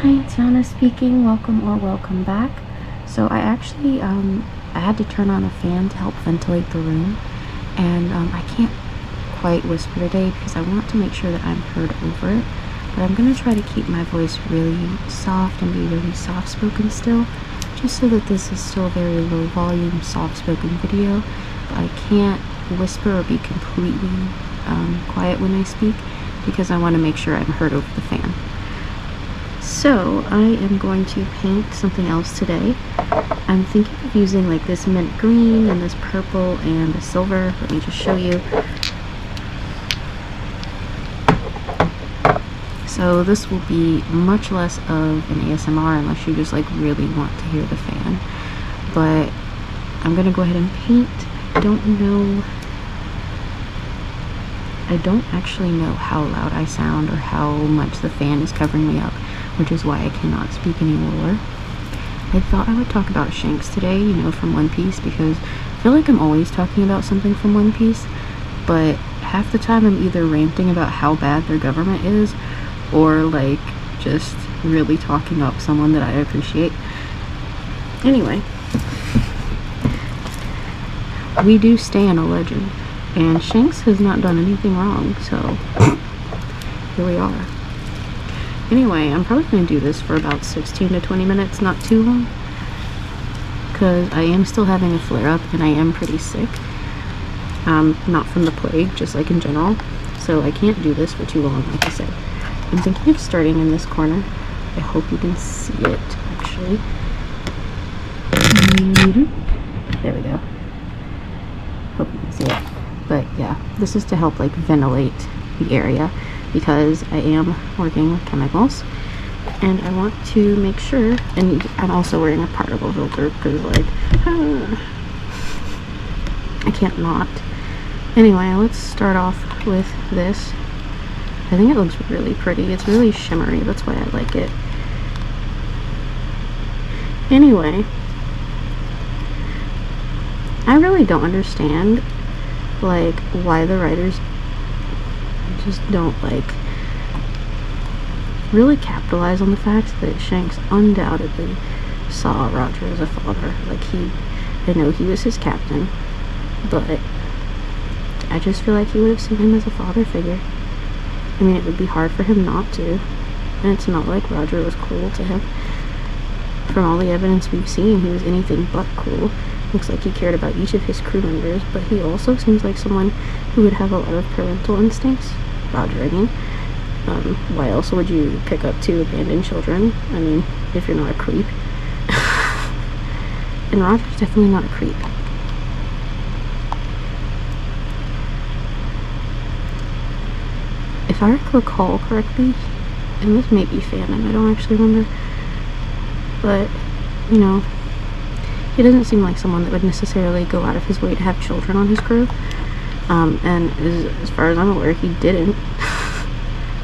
Hi, it's Aiyana speaking. Welcome back. So I actually I had to turn on a fan to help ventilate the room, and I can't quite whisper today because I want to make sure that I'm heard over it. But I'm gonna try to keep my voice really soft and be really soft-spoken still, just so that this is still a very low volume, soft-spoken video. But I can't whisper or be completely quiet when I speak because I want to make sure I'm heard over the fan. So I am going to paint something else today. I'm thinking of using like this mint green and this purple and a silver. Let me just show you. So this will be much less of an ASMR unless you just like really want to hear the fan. But I'm gonna go ahead and paint. I don't actually know how loud I sound or how much the fan is covering me up, which is why I cannot speak anymore. I thought I would talk about Shanks today, you know, from One Piece, because I feel like I'm always talking about something from One Piece, but half the time I'm either ranting about how bad their government is, or like just really talking up someone that I appreciate. Anyway, we do stand a legend, and Shanks has not done anything wrong, so here we are. Anyway, I'm probably going to do this for about 16 to 20 minutes, not too long, because I am still having a flare-up and I am pretty sick. Not from the plague, just like in general, so I can't do this for too long, like I said. I'm thinking of starting in this corner. I hope you can see it, actually. There we go. Hope you can see it. But yeah, this is to help like ventilate the area, because I am working with chemicals and I want to make sure, and I'm also wearing a particle filter because like I can't not. Anyway, let's start off with this. I think it looks really pretty. It's really shimmery, that's why I like it. Anyway, I really don't understand like why the writers just don't like really capitalize on the fact that Shanks undoubtedly saw Roger as a father. Like I know he was his captain, but I just feel like he would have seen him as a father figure. I mean, it would be hard for him not to, and it's not like Roger was cruel to him. From all the evidence we've seen, he was anything but cruel. Looks like he cared about each of his crew members, but he also seems like someone who would have a lot of parental instincts. Roger, I mean. Why else would you pick up 2 abandoned children? I mean, if you're not a creep. And Roger's definitely not a creep. If I recall correctly, and this may be fanon, I don't actually remember, but, you know, he doesn't seem like someone that would necessarily go out of his way to have children on his crew. And as far as I'm aware, he didn't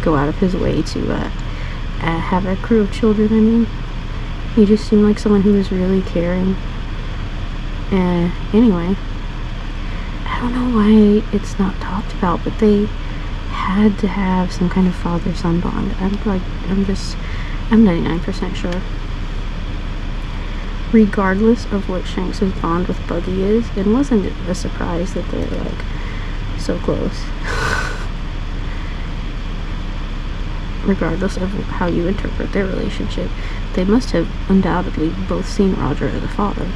go out of his way to have a crew of children. I mean, he just seemed like someone who was really caring. Anyway, I don't know why it's not talked about, but they had to have some kind of father-son bond. I'm 99% sure. Regardless of what Shanks' bond with Buggy is, it wasn't a surprise that they're like so close. Regardless of how you interpret their relationship, they must have undoubtedly both seen Roger as a father.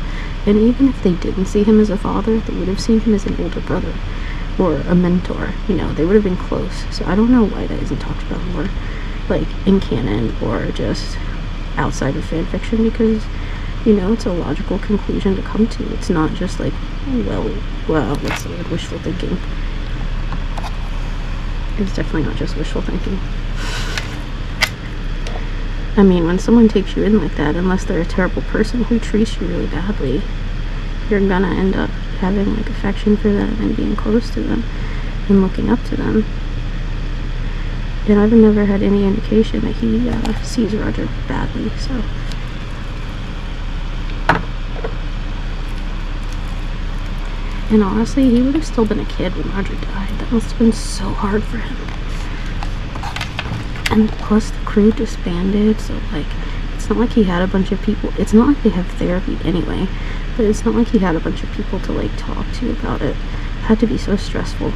And even if they didn't see him as a father, they would have seen him as an older brother or a mentor. You know, they would have been close. So I don't know why that isn't talked about more, like in canon or just outside of fanfiction, because, you know, it's a logical conclusion to come to. It's not just like, well, what's the word, wishful thinking. It's definitely not just wishful thinking. I mean, when someone takes you in like that, unless they're a terrible person who treats you really badly, you're gonna end up having like affection for them and being close to them and looking up to them. And I've never had any indication that he sees Roger badly, so. And honestly, he would have still been a kid when Roger died. That must have been so hard for him. And plus the crew disbanded, so like it's not like he had a bunch of people. It's not like they have therapy anyway, but it's not like he had a bunch of people to like talk to about it. It had to be so stressful.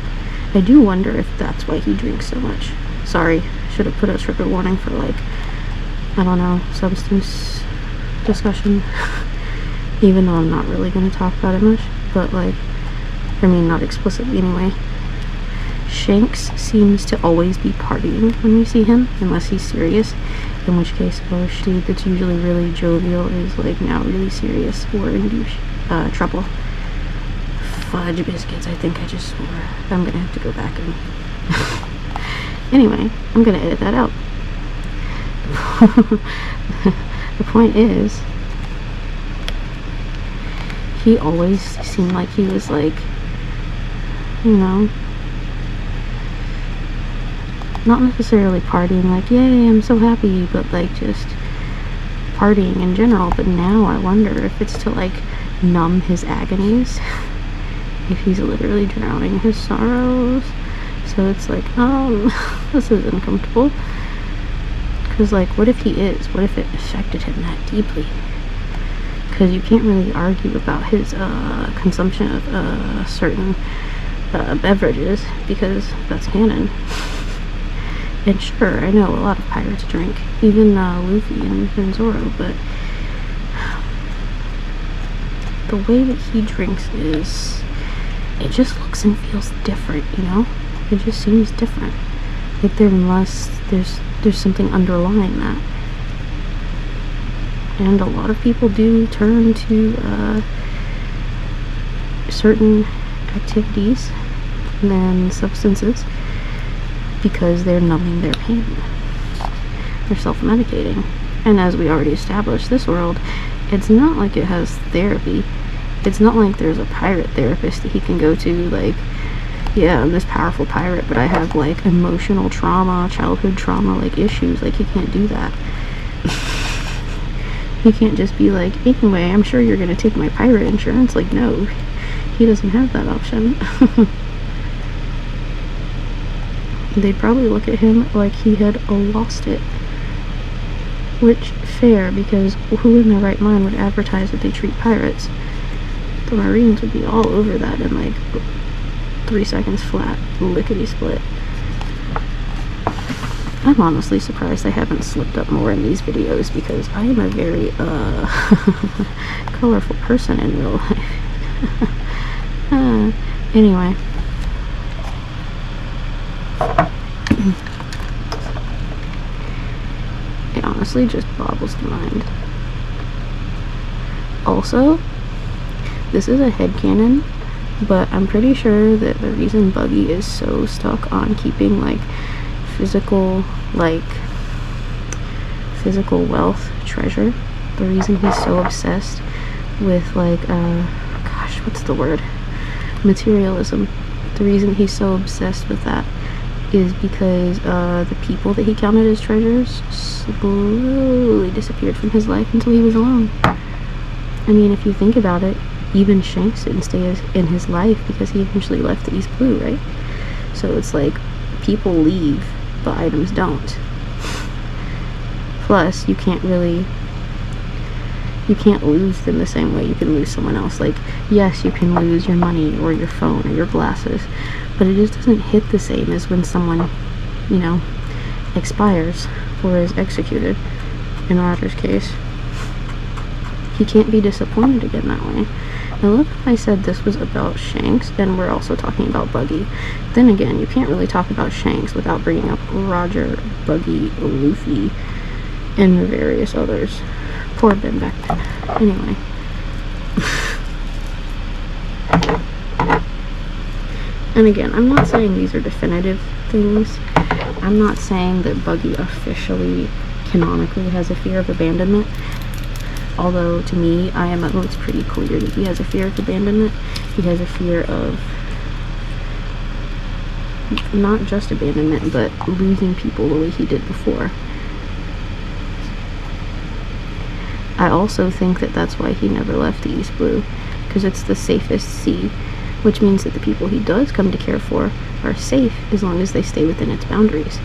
I do wonder if that's why he drinks so much. Sorry, should have put a trigger warning for like, I don't know, substance discussion. Even though I'm not really going to talk about it much, but like, I mean, not explicitly anyway. Shanks seems to always be partying when we see him, unless he's serious, in which case, oh, dude that's usually really jovial is like now really serious or in trouble. Fudge biscuits, I think I just swore. I'm gonna have to go back and anyway, I'm gonna edit that out. The point is, he always seemed like he was like, you know, not necessarily partying like, yay, I'm so happy, but like just partying in general. But now I wonder if it's to like numb his agonies, if he's literally drowning his sorrows. So it's like, this is uncomfortable. Because like, what if he is? What if it affected him that deeply? Because you can't really argue about his consumption of certain beverages, because that's canon. And sure, I know a lot of pirates drink, even Luffy and Zoro, but the way that he drinks is, it just looks and feels different, you know? It just seems different. Like there's something underlying that. And a lot of people do turn to certain activities and substances because they're numbing their pain. They're self-medicating. And as we already established, this world, it's not like it has therapy. It's not like there's a pirate therapist that he can go to, like, yeah, I'm this powerful pirate, but I have like emotional trauma, childhood trauma, like issues. Like, he can't do that. He can't just be like, anyway, I'm sure you're gonna take my pirate insurance. Like, no, he doesn't have that option. They'd probably look at him like he had lost it. Which, fair, because who in their right mind would advertise that they treat pirates? The Marines would be all over that in like 3 seconds flat, lickety split. I'm honestly surprised I haven't slipped up more in these videos, because I am a very colorful person in real life. Anyway. It honestly just boggles the mind. Also, this is a headcanon, but I'm pretty sure that the reason Buggy is so stuck on keeping like physical wealth, treasure, the reason he's so obsessed with like gosh, what's the word, materialism, the reason he's so obsessed with that is because the people that he counted as treasures slowly disappeared from his life until he was alone. I mean, if you think about it, even Shanks didn't stay in his life because he eventually left the East Blue, right? So it's like, people leave, but items don't. Plus, you can't lose them the same way you can lose someone else. Like, yes, you can lose your money or your phone or your glasses, but it just doesn't hit the same as when someone, you know, expires or is executed. In Roger's case, he can't be disappointed again that way. I love how I said this was about Shanks, and we're also talking about Buggy. Then again, you can't really talk about Shanks without bringing up Roger, Buggy, Luffy, and the various others. Poor Ben back then. Anyway. And again, I'm not saying these are definitive things. I'm not saying that Buggy officially, canonically has a fear of abandonment. Although, to me, it's pretty clear that he has a fear of abandonment. He has a fear of not just abandonment, but losing people the way he did before. I also think that that's why he never left the East Blue, because it's the safest sea, which means that the people he does come to care for are safe as long as they stay within its boundaries.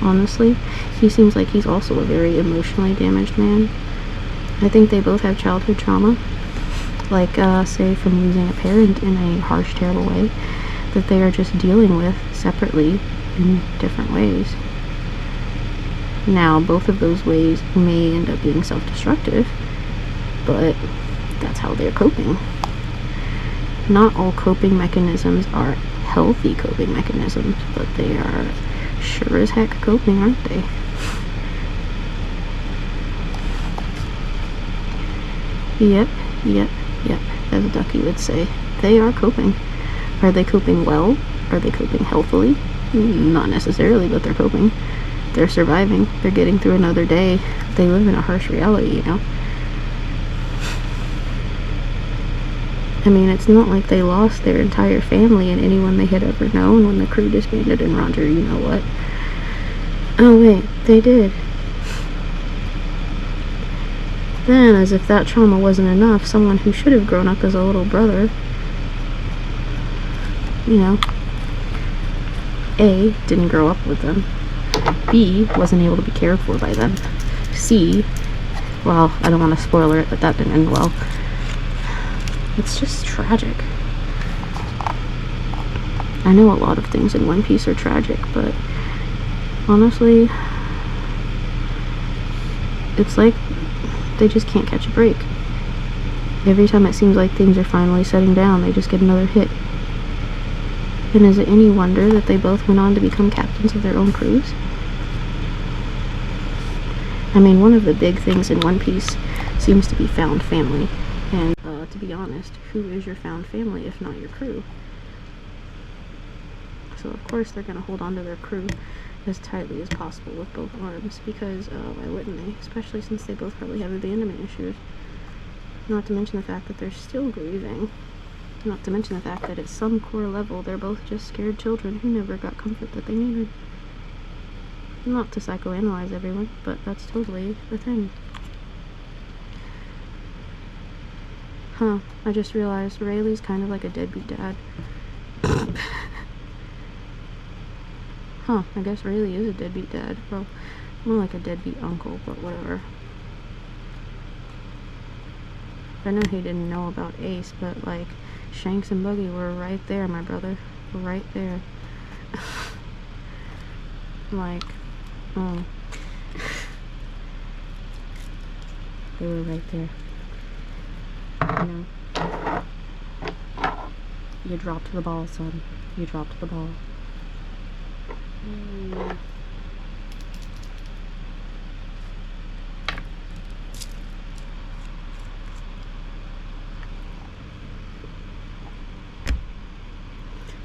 honestly. He seems like he's also a very emotionally damaged man. I think they both have childhood trauma, like, say, from losing a parent in a harsh, terrible way, that they are just dealing with separately in different ways. Now, both of those ways may end up being self-destructive, but that's how they're coping. Not all coping mechanisms are healthy coping mechanisms, but they are sure as heck coping, aren't they? Yep, as a ducky would say. They are coping. Are they coping well? Are they coping healthily? Not necessarily, but they're coping. They're surviving. They're getting through another day. They live in a harsh reality, you know? I mean, it's not like they lost their entire family and anyone they had ever known when the crew disbanded and Roger, you know what? Oh wait, they did. Then, as if that trauma wasn't enough, someone who should have grown up as a little brother, you know, A, didn't grow up with them, B, wasn't able to be cared for by them, C, well, I don't want to spoiler it, but that didn't end well. It's just tragic. I know a lot of things in One Piece are tragic, but honestly, it's like they just can't catch a break. Every time it seems like things are finally setting down, they just get another hit. And is it any wonder that they both went on to become captains of their own crews? I mean, one of the big things in One Piece seems to be found family. And to be honest, who is your found family if not your crew? So of course they're going to hold on to their crew as tightly as possible with both arms, because why wouldn't they? Especially since they both probably have abandonment issues. Not to mention the fact that they're still grieving. Not to mention the fact that at some core level they're both just scared children who never got comfort that they needed. Not to psychoanalyze everyone, but that's totally the thing. Huh, I just realized Rayleigh's kind of like a deadbeat dad. Huh, I guess Rayleigh is a deadbeat dad. Well, more like a deadbeat uncle, but whatever. I know he didn't know about Ace, but like, Shanks and Buggy were right there, my brother. Right there. Like, oh. They were right there. You know. You dropped the ball, son. You dropped the ball.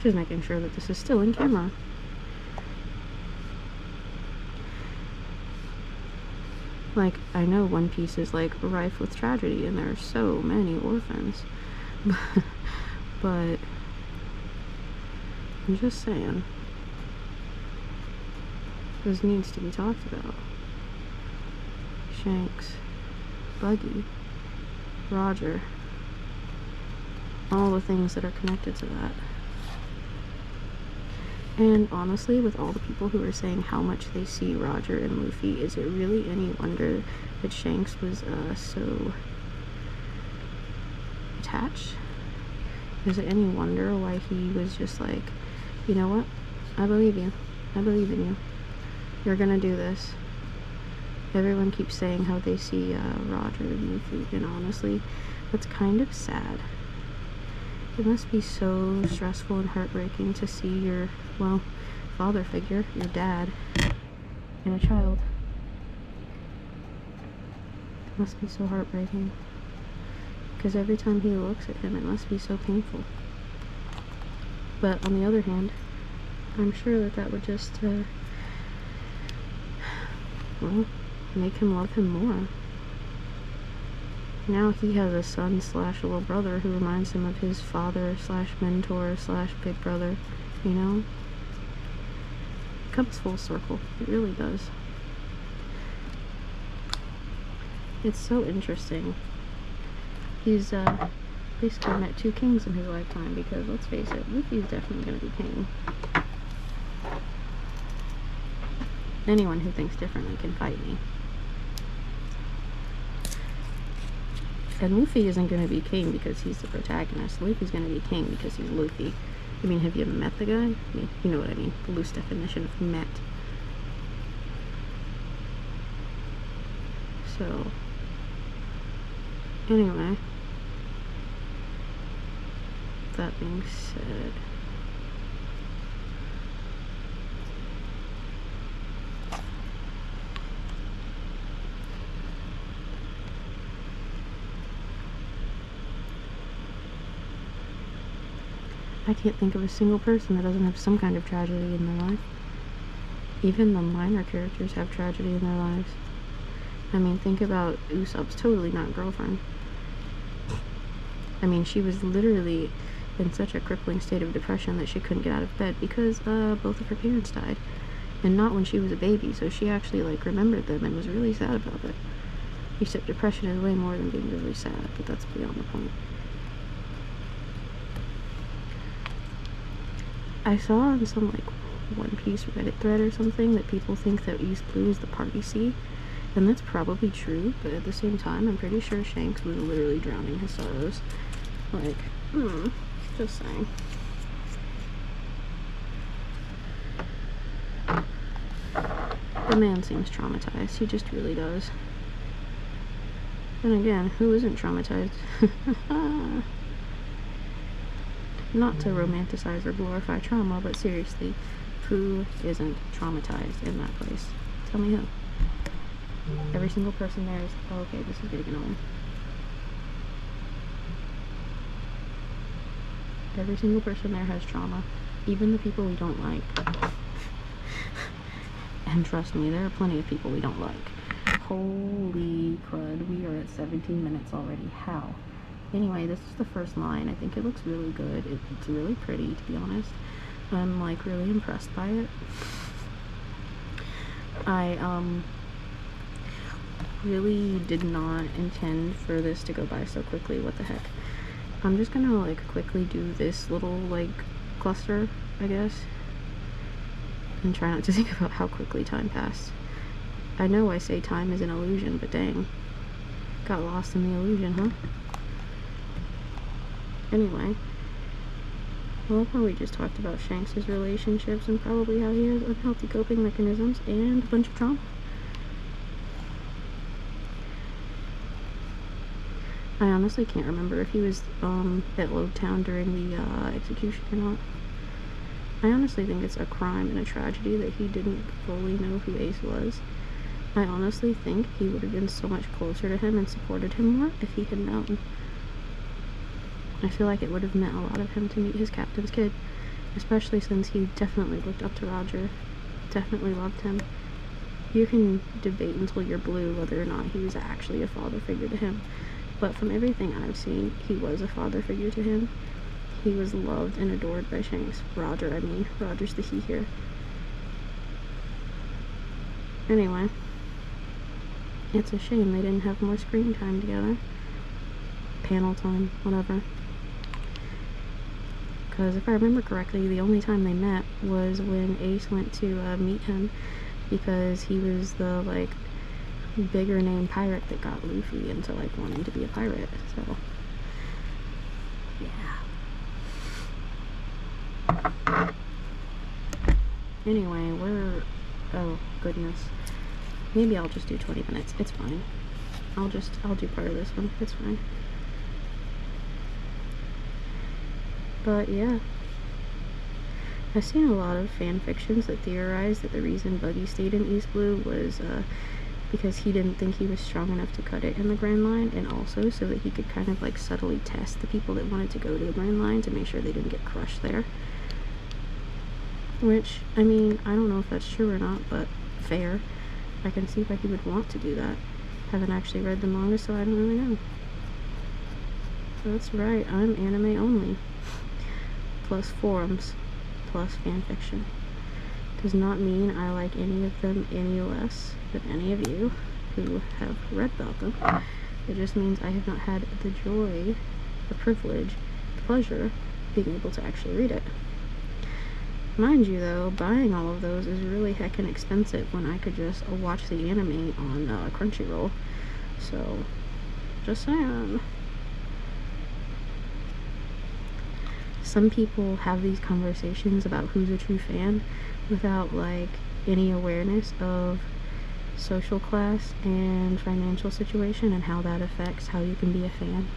Just making sure that this is still in camera. Like, I know One Piece is like rife with tragedy and there are so many orphans. But I'm just saying, this needs to be talked about. Shanks, Buggy, Roger, all the things that are connected to that. And honestly, with all the people who are saying how much they see Roger and Luffy, is it really any wonder that Shanks was so attached? Is it any wonder why he was just like, you know what? I believe you. I believe in you. You're gonna do this. Everyone keeps saying how they see Roger and Luffy, and honestly, that's kind of sad. It must be so stressful and heartbreaking to see your, well, father figure, your dad, in a child. It must be so heartbreaking. Because every time he looks at him, it must be so painful. But on the other hand, I'm sure that that would just, well, make him love him more. Now he has a son slash little brother who reminds him of his father slash mentor slash big brother, you know? It comes full circle. It really does. It's so interesting. He's basically met two kings in his lifetime, because let's face it, Luffy's definitely going to be king. Anyone who thinks differently can fight me. And Luffy isn't going to be king because he's the protagonist. Luffy's going to be king because he's Luffy. I mean, have you met the guy? I mean, you know what I mean. The loose definition of met. So, anyway. That being said, I can't think of a single person that doesn't have some kind of tragedy in their life. Even the minor characters have tragedy in their lives. I mean, think about Usopp's totally not girlfriend. I mean, she was literally in such a crippling state of depression that she couldn't get out of bed because both of her parents died. And not when she was a baby, so she actually, like, remembered them and was really sad about it. Except depression is way more than being really sad, but that's beyond the point. I saw on some, like, One Piece Reddit thread or something that people think that East Blue is the party sea, and that's probably true, but at the same time, I'm pretty sure Shanks was literally drowning his sorrows. Like, just saying. The man seems traumatized, he just really does. And again, who isn't traumatized? Not to romanticize or glorify trauma, but seriously, who isn't traumatized in that place? Tell me who. Every single person there is, oh, okay, this is getting annoying. Every single person there has trauma, even the people we don't like. And trust me, there are plenty of people we don't like. Holy crud, we are at 17 minutes already. How? Anyway, this is the first line. I think it looks really good. It's really pretty, to be honest. I'm, like, really impressed by it. I really did not intend for this to go by so quickly. What the heck? I'm just gonna, like, quickly do this little, like, cluster, I guess, and try not to think about how quickly time passed. I know I say time is an illusion, but dang, got lost in the illusion, huh? Anyway, I love how we just talked about Shanks' relationships and probably how he has unhealthy coping mechanisms and a bunch of trauma. I honestly can't remember if he was at Lowtown during the execution or not. I honestly think it's a crime and a tragedy that he didn't fully know who Ace was. I honestly think he would have been so much closer to him and supported him more if he had known. I feel like it would have meant a lot of him to meet his captain's kid, especially since he definitely looked up to Roger, definitely loved him. You can debate until you're blue whether or not he was actually a father figure to him, but from everything I've seen, he was a father figure to him. He was loved and adored by Shanks. Roger, I mean. Roger's the he here. Anyway, it's a shame they didn't have more screen time together. Panel time, whatever. Because if I remember correctly, the only time they met was when Ace went to meet him, because he was the, like, bigger name pirate that got Luffy into, like, wanting to be a pirate. So, yeah. Anyway, oh goodness, maybe I'll just do 20 minutes. It's fine. I'll do part of this one. It's fine. But yeah, I've seen a lot of fan fictions that theorize that the reason Buggy stayed in East Blue was because he didn't think he was strong enough to cut it in the Grand Line, and also so that he could kind of, like, subtly test the people that wanted to go to the Grand Line to make sure they didn't get crushed there. Which, I mean, I don't know if that's true or not, but fair. I can see why he would want to do that. Haven't actually read the manga, so I don't really know. That's right, I'm anime only. Plus forums. Plus fanfiction. Does not mean I like any of them any less than any of you who have read about them. It just means I have not had the joy, the privilege, the pleasure of being able to actually read it. Mind you, though, buying all of those is really heckin' expensive when I could just watch the anime on Crunchyroll. So, just saying. Some people have these conversations about who's a true fan without, like, any awareness of social class and financial situation and how that affects how you can be a fan,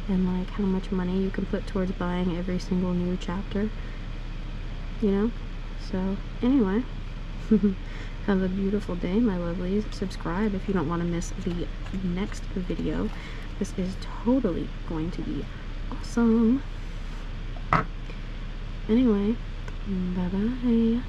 and like how much money you can put towards buying every single new chapter, you know? So anyway, have a beautiful day, my lovelies. Subscribe if you don't want to miss the next video. This is totally going to be awesome. Anyway, bye bye.